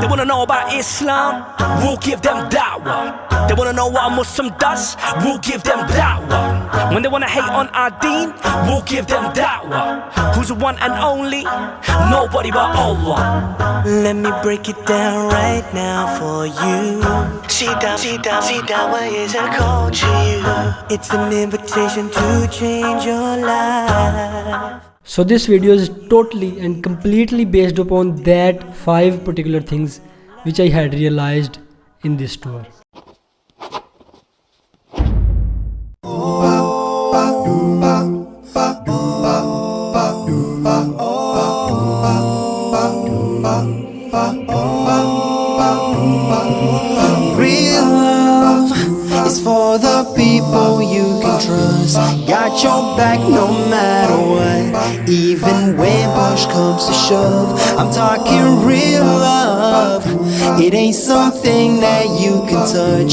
They wanna know about Islam, we'll give them da'wah. They wanna know what a Muslim does, we'll give them da'wah. When they wanna hate on our deen, we'll give them da'wah. Who's the one and only? Nobody but Allah. Let me break it down right now for you. Da'wah is a call to you. It's an invitation to change your life. So this video is totally and completely based upon that 5 particular things which I had realized in this tour. Real love is for the people you can trust. Got your back no matter what, even when push comes to shove. I'm talking real love. It ain't something that you can touch.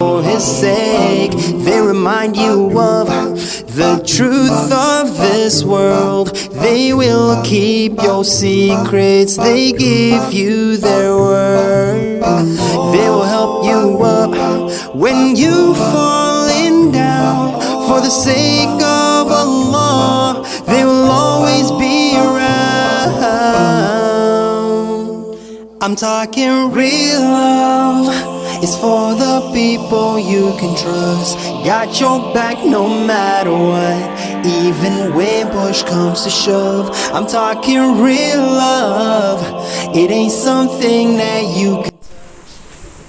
For his sake, they remind you of the truth of this world. They will keep your secrets, they give you their word. They will help you up when you falling down. For the sake of Allah, they will always be around. I'm talking real love. It's for the people you can trust. Got your back no matter what, even when push comes to shove. I'm talking real love. It ain't something that you can.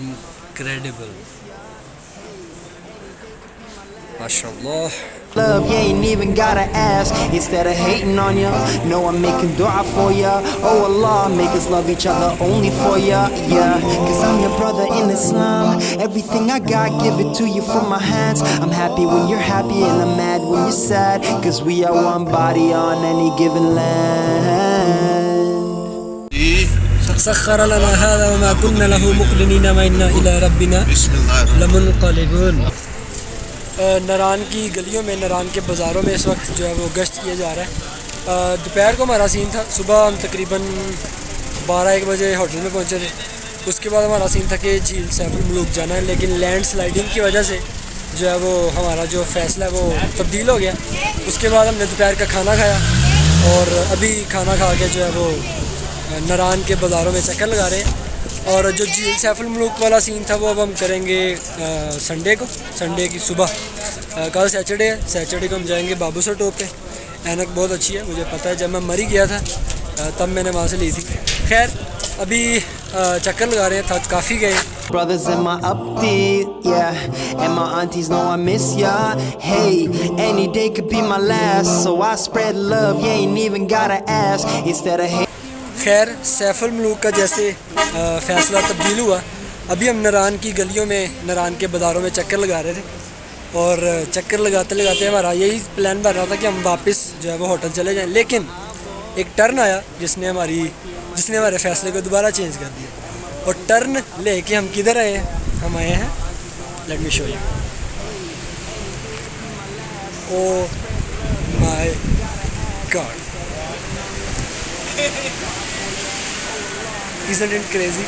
incredible, mashallah. Love, you ain't even gotta ask. Instead of hating on ya, know I'm making dua for ya. Oh Allah, make us love each other only for ya. Yeah, cause I'm your brother in Islam. Everything I got, give it to you from my hands. I'm happy when you're happy and I'm mad when you're sad. Cause we are one body on any given land. سخر لنا هذا وما كنا له مقرنين وإنا إلى ربنا لمنقلبون. ناران کی گلیوں میں، ناران کے بازاروں میں اس وقت جو ہے وہ گشت کیا جا رہا ہے۔ دوپہر کو ہمارا سین تھا، صبح ہم تقریباً 12-1 بجے ہوٹل میں پہنچے تھے۔ اس کے بعد ہمارا سین تھا کہ جھیل سیف الملوک جانا ہے، لیکن لینڈ سلائڈنگ کی وجہ سے جو ہے وہ ہمارا جو فیصلہ ہے وہ تبدیل ہو گیا۔ اس کے بعد ہم نے دوپہر کا کھانا کھایا اور ابھی کھانا کھا کے جو ہے وہ ناران کے بازاروں میں چکر لگا رہے ہیں۔ اور جو جھیل سیف الملوک والا سین تھا وہ اب ہم کریں گے سنڈے کو، سنڈے کی صبح۔ کل سیچرڈے ہے، سیچرڈے کو ہم جائیں گے بابو سر ٹوپ پہ۔ اینک بہت اچھی ہے، مجھے پتہ ہے، جب میں مری گیا تھا تب میں نے وہاں سے لی تھی۔ خیر ابھی چکر لگا رہے ہیں، تھک کافی گئے۔ Brothers in my update, yeah, and my aunties know I miss ya. Hey, any day could be my last, so I spread love, you ain't even gotta ask. Instead of hate. خیر safe ul Malook کا جیسے فیصلہ تبدیل ہوا، ابھی ہم ناران کی گلیوں میں، ناران کے بازاروں میں چکر لگا رہے تھے، اور چکر لگاتے لگاتے ہمارا یہی پلان بن رہا تھا کہ ہم واپس جو ہے وہ ہوٹل چلے جائیں، لیکن ایک ٹرن آیا جس نے ہمارے فیصلے کو دوبارہ چینج کر دیا۔ اور ٹرن لے کے ہم کدھر آئے ہیں؟ ہم آئے ہیں، let me show you, O my God, isn't it crazy?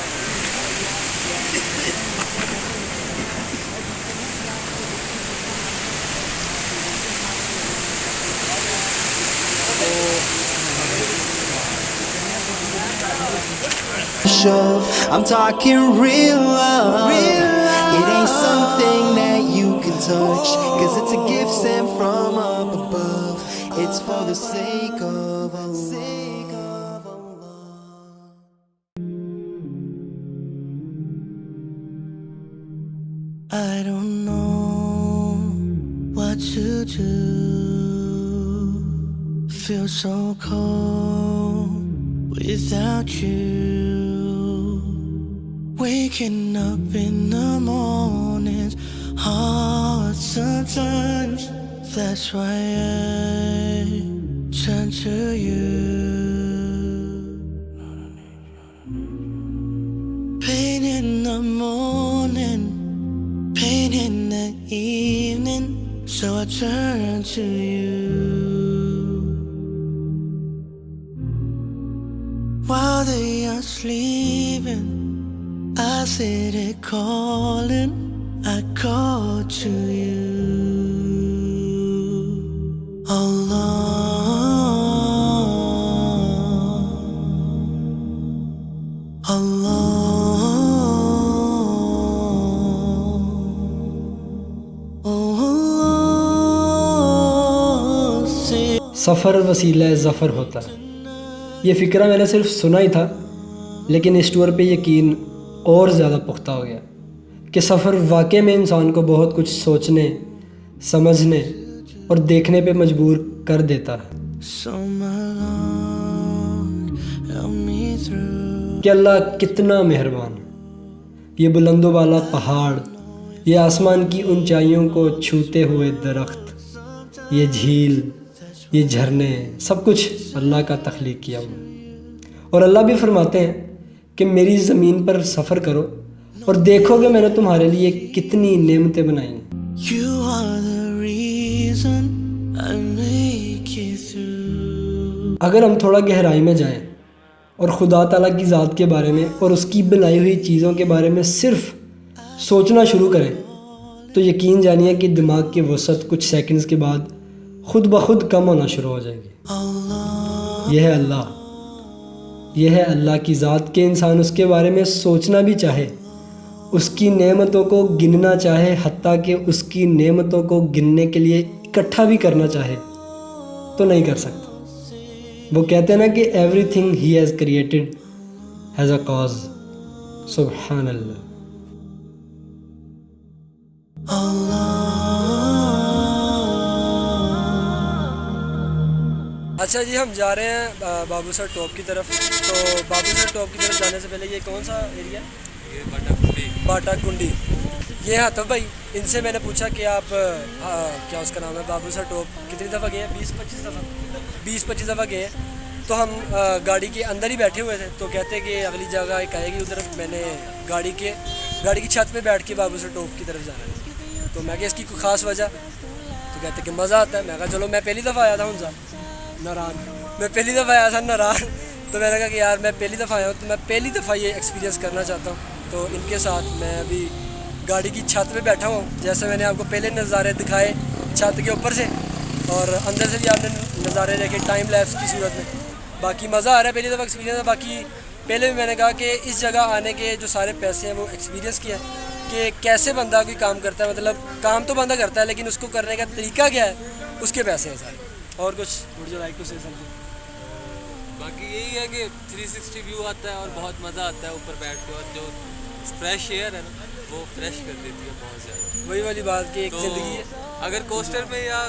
I'm talking real love. It ain't something that you can touch, cause it's a gift sent from up above. It's for the sake of Allah. I don't know what to do. Feel so cold without you. Waking up in the mornings hard sometimes. That's why I turn to you. Pain in the morning, pain in the evening, so I turn to you. While they are sleeping, I sit there calling, I call to you. Allah, Allah. سفر وسیلہ ظفر ہوتا ہے، یہ فکرہ میں نے صرف سنا ہی تھا، لیکن اس ٹور پہ یقین اور زیادہ پختہ ہو گیا کہ سفر واقعی میں انسان کو بہت کچھ سوچنے، سمجھنے اور دیکھنے پہ مجبور کر دیتا ہے کہ اللہ کتنا مہربان۔ یہ بلند و بالا پہاڑ، یہ آسمان کی اونچائیوں کو چھوتے ہوئے درخت، یہ جھیل، یہ جھرنے، سب کچھ اللہ کا تخلیق کیا ہوا۔ اور اللہ بھی فرماتے ہیں کہ میری زمین پر سفر کرو اور دیکھو کہ میں نے تمہارے لیے کتنی نعمتیں بنائی ہیں۔ اگر ہم تھوڑا گہرائی میں جائیں اور خدا تعالیٰ کی ذات کے بارے میں اور اس کی بنائی ہوئی چیزوں کے بارے میں صرف سوچنا شروع کریں تو یقین جانیے کہ دماغ کی وسعت کچھ سیکنڈز کے بعد خود بخود کم ہونا شروع ہو جائے گی۔ یہ ہے اللہ کی ذات کہ انسان اس کے بارے میں سوچنا بھی چاہے، اس کی نعمتوں کو گننا چاہے، حتیٰ کہ اس کی نعمتوں کو گننے کے لیے اکٹھا بھی کرنا چاہے تو نہیں کر سکتا۔ وہ کہتے ہیں نا کہ every thing he has created has a cause. سبحان اللہ۔ اچھا جی، ہم جا رہے ہیں بابو سر ٹاپ کی طرف۔ تو بابو سر ٹاپ کی طرف جانے سے پہلے یہ کون سا ایریا ہے؟ یہ باٹا کنڈی۔ یہ ہاں تو بھائی ان سے میں نے پوچھا کہ آپ کیا اس کا نام ہے، بابو سر ٹاپ کتنی دفعہ گئے ہیں؟ 20-25 دفعہ گئے ہیں۔ تو ہم گاڑی کے اندر ہی بیٹھے ہوئے تھے، تو کہتے کہ اگلی جگہ ایک آئے گی ادھر، میں نے گاڑی کی چھت پہ بیٹھ کے بابو سر ٹاپ کی طرف جانا ہے۔ تو میں کہ اس کی کوئی خاص وجہ؟ تو کہتے کہ مزہ آتا ہے۔ میں کہا چلو، میں پہلی دفعہ آیا تھا ناران، تو میں نے کہا کہ یار میں پہلی دفعہ آیا ہوں تو میں پہلی دفعہ یہ ایکسپیرینس کرنا چاہتا ہوں۔ تو ان کے ساتھ میں ابھی گاڑی کی چھت پہ بیٹھا ہوں، جیسے میں نے آپ کو پہلے نظارے دکھائے چھت کے اوپر سے، اور اندر سے بھی آپ نے نظارے دیکھے ٹائم لیپس کی صورت میں۔ باقی مزہ آ رہا ہے، پہلی دفعہ ایکسپیرینس ہے۔ باقی پہلے بھی میں نے کہا کہ اس جگہ آنے کے جو سارے پیسے ہیں وہ ایکسپیرینس کیا کہ کیسے بندہ کوئی کام کرتا ہے، مطلب کام تو بندہ کرتا ہے لیکن اس کو کرنے کا طریقہ کیا ہے، اس کے پیسے ہیں سارے۔ اور کچھ وڈ یو لائک ٹو سے سمتھنگ؟ باقی یہی ہے کہ 360 ویو آتا ہے اور بہت مزہ آتا ہے اوپر بیٹھ کے، اور جو فریش ایئر ہے نا وہ فریش کر دیتی ہے بہت زیادہ۔ وہی والی بات کہ ایک زندگی ہے، اگر کوسٹر پہ یا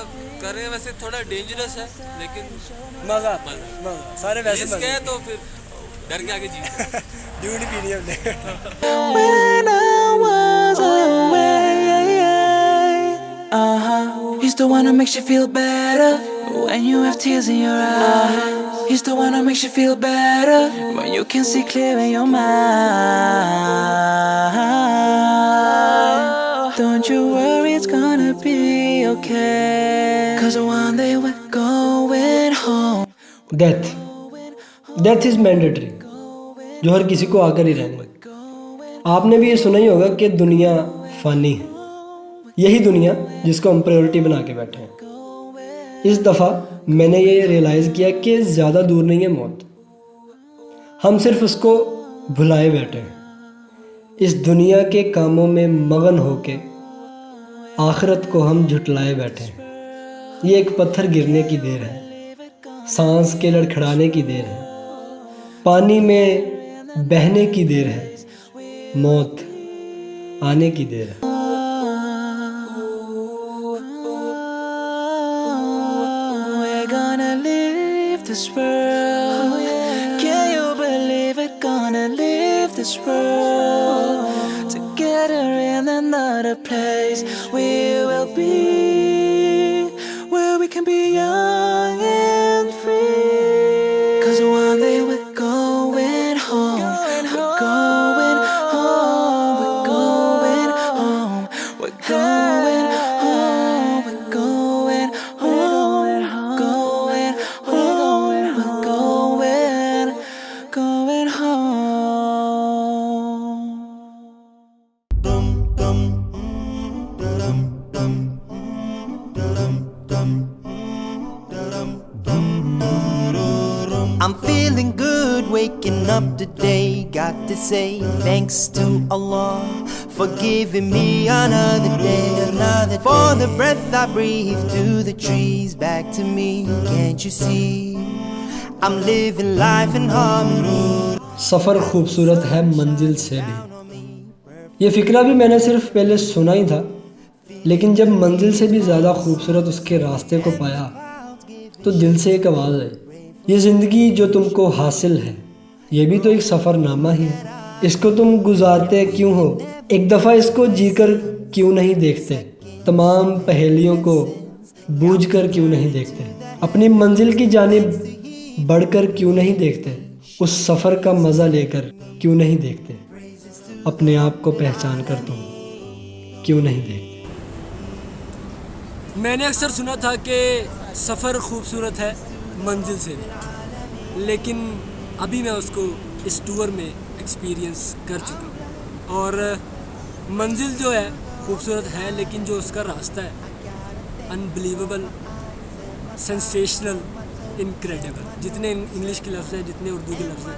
کر رہے ہیں ویسے تھوڑا ڈینجرس ہے لیکن مزہ سارے ویسے رسک ہے تو پھر ڈر کے آگے جیتے۔ ڈیوڈ ہی پینی ہم نے۔ He's the one who makes you feel better when you have tears in your eyes. He's the one who makes you feel better when you can see clear in your mind. Don't you worry, it's gonna be okay, 'cause one day we're going home. Death is mandatory، جو ہر کسی کو آ کر ہی رہنا ہے۔ آپ نے بھی یہ سنا ہی ہوگا کہ دنیا فانی ہے، یہی دنیا جس کو ہم پریورٹی بنا کے بیٹھے ہیں۔ اس دفعہ میں نے یہ ریئلائز کیا کہ زیادہ دور نہیں ہے موت، ہم صرف اس کو بھلائے بیٹھے ہیں، اس دنیا کے کاموں میں مگن ہو کے آخرت کو ہم جھٹلائے بیٹھے ہیں۔ یہ ایک پتھر گرنے کی دیر ہے، سانس کے لڑکھڑانے کی دیر ہے، پانی میں بہنے کی دیر ہے، موت آنے کی دیر ہے۔ We're gonna leave this world. Can you believe it? Gonna leave this world together in another place. We will be where we can be young and free. 'Cause one day we're going home. We're going home. We're going home. We're going home. We're going home. Going home. We're going home. I'm feeling good waking up today. Got to say thanks to Allah for giving me another day. For the breath I breathe, to the trees, back to me. Can't you see? I'm living life in harmony. سفر خوبصورت ہے منزل سے بھی۔ یہ فکرہ بھی میں نے صرف پہلے سنا ہی تھا، لیکن جب منزل سے بھی زیادہ خوبصورت اس کے راستے کو پایا تو دل سے ایک آواز آئی، یہ زندگی جو تم کو حاصل ہے یہ بھی تو ایک سفر نامہ ہی ہے، اس کو تم گزارتے کیوں ہو، ایک دفعہ اس کو جی کر کیوں نہیں دیکھتے، تمام پہیلیوں کو بوجھ کر کیوں نہیں دیکھتے، اپنی منزل کی جانب بڑھ کر کیوں نہیں دیکھتے، اس سفر کا مزہ لے کر کیوں نہیں دیکھتے، اپنے آپ کو پہچان کر تم کیوں نہیں دیکھتے۔ میں نے اکثر سنا تھا کہ سفر خوبصورت ہے منزل سے بھی، لیکن ابھی میں اس کو اس ٹور میں ایکسپیرینس کر چکا ہوں، اور منزل جو ہے خوبصورت ہے، لیکن جو اس کا راستہ ہے انبلیویبل، سینسیشنل، انکریڈیبل۔ جتنے انگلش کے لفظ ہیں، جتنے اردو کے لفظ ہیں،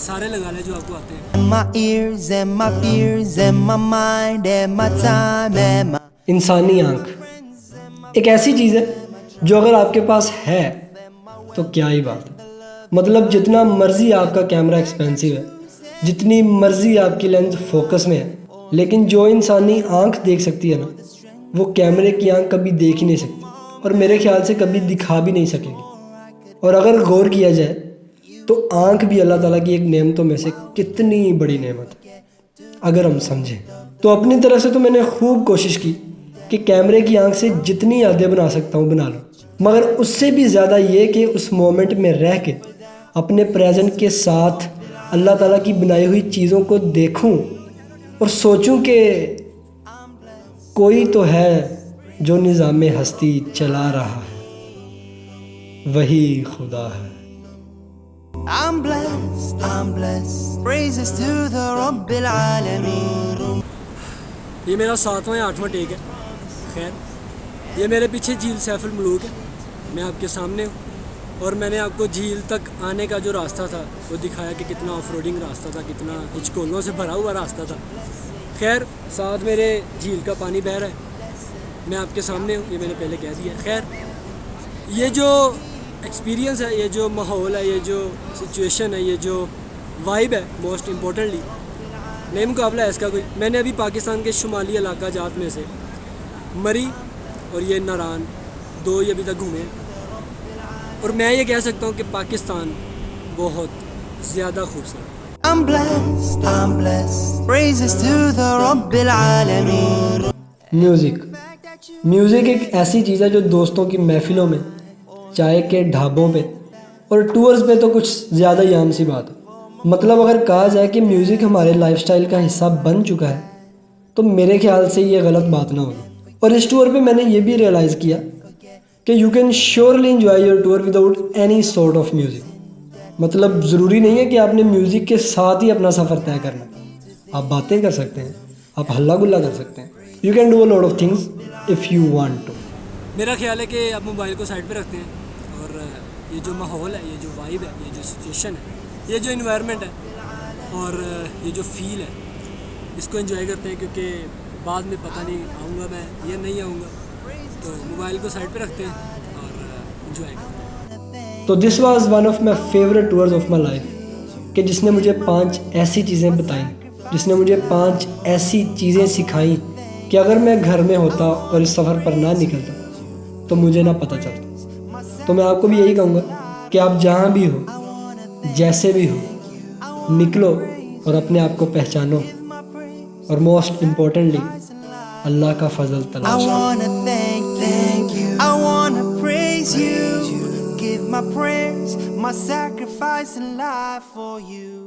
سارے لگا لیں جو آپ کو آتے ہیں۔ And my ears and my fears and my mind and my time and my انسانی آنکھ ایک ایسی چیز ہے جو اگر آپ کے پاس ہے تو کیا ہی بات ہے، مطلب جتنا مرضی آپ کا کیمرہ ایکسپینسو ہے، جتنی مرضی آپ کی لینس فوکس میں ہے، لیکن جو انسانی آنکھ دیکھ سکتی ہے نا، وہ کیمرے کی آنکھ کبھی دیکھ ہی نہیں سکتی، اور میرے خیال سے کبھی دکھا بھی نہیں سکے گی۔ اور اگر غور کیا جائے تو آنکھ بھی اللہ تعالیٰ کی ایک نعمتوں میں سے کتنی بڑی نعمت ہے اگر ہم سمجھیں تو۔ اپنی طرف سے تو میں نے خوب کوشش کی کہ کیمرے کی آنکھ سے جتنی یادیں بنا سکتا ہوں بنا لوں، مگر اس سے بھی زیادہ یہ کہ اس مومنٹ میں رہ کے اپنے پریزنٹ کے ساتھ اللہ تعالیٰ کی بنائی ہوئی چیزوں کو دیکھوں اور سوچوں کہ کوئی تو ہے جو نظام ہستی چلا رہا ہے، وہی خدا ہے۔ I'm blessed, praises to the Rabbil Alameen. یہ میرا 7واں یا 8واں ٹیک ہے۔ خیر، یہ میرے پیچھے جھیل سیف الملوک ہے، میں آپ کے سامنے ہوں، اور میں نے آپ کو جھیل تک آنے کا جو راستہ تھا وہ دکھایا کہ کتنا آف روڈنگ راستہ تھا، کتنا ہچکولوں سے بھرا ہوا راستہ تھا۔ خیر، ساتھ میرے جھیل کا پانی بہہ رہا ہے، میں آپ کے سامنے ہوں، یہ میں نے پہلے کہہ دیا ہے۔ خیر، یہ جو ایکسپیرینس ہے، یہ جو ماحول ہے، یہ جو سچویشن ہے، یہ جو وائب ہے، موسٹ امپورٹنٹلی نہیں مقابلہ ہے اس کا کوئی۔ میں نے ابھی پاکستان کے شمالی علاقہ جات میں سے مری اور یہ ناران دو ہی ابھی تک گھومے، اور میں یہ کہہ سکتا ہوں کہ پاکستان بہت زیادہ خوبصورت۔ I'm blessed, praises to the Rabbil Alameen. Music ایک ایسی چیز ہے جو دوستوں کی محفلوں میں، چائے کے ڈھابوں پہ اور ٹورز پہ تو کچھ زیادہ ہی عام سی بات ہے۔ مطلب اگر کہا جائے کہ میوزک ہمارے لائف سٹائل کا حصہ بن چکا ہے تو میرے خیال سے یہ غلط بات نہ ہوگی۔ اور اس ٹور پہ میں نے یہ بھی ریئلائز کیا کہ you can surely enjoy your tour without any sort of music. مطلب ضروری نہیں ہے کہ آپ نے میوزک کے ساتھ ہی اپنا سفر طے کرنا، آپ باتیں کر سکتے ہیں، آپ ہلا گلا کر سکتے ہیں، you can do a lot of things if you want to. میرا خیال ہے کہ آپ موبائل کو سائڈ پہ رکھتے ہیں اور یہ جو ماحول ہے، یہ جو وائب ہے، یہ جو سچویشن ہے، یہ جو انوائرمنٹ ہے اور یہ جو فیل ہے، اس کو انجوائے کرتے ہیں، کیونکہ بعد میں پتہ نہیں آؤں گا میں یا نہیں آؤں گا، تو موبائل کو سائڈ پہ رکھتے ہیں انجوائے کرتا ہوں. تو this was one of my favourite tours of my life, کہ جس نے مجھے 5 ایسی چیزیں بتائیں, جس نے مجھے 5 ایسی چیزیں سکھائیں کہ اگر میں گھر میں ہوتا اور اس سفر پر نہ نکلتا تو مجھے نہ پتہ چلتا. تو میں آپ کو بھی یہی کہوں گا کہ آپ جہاں بھی ہو, جیسے بھی ہو, نکلو اور اپنے آپ کو پہچانو, اور موسٹ امپورٹنٹلی اللہ کا فضل I تلاش. wanna thank you. I wanna praise you. Give my prayers, my sacrifice and life for you.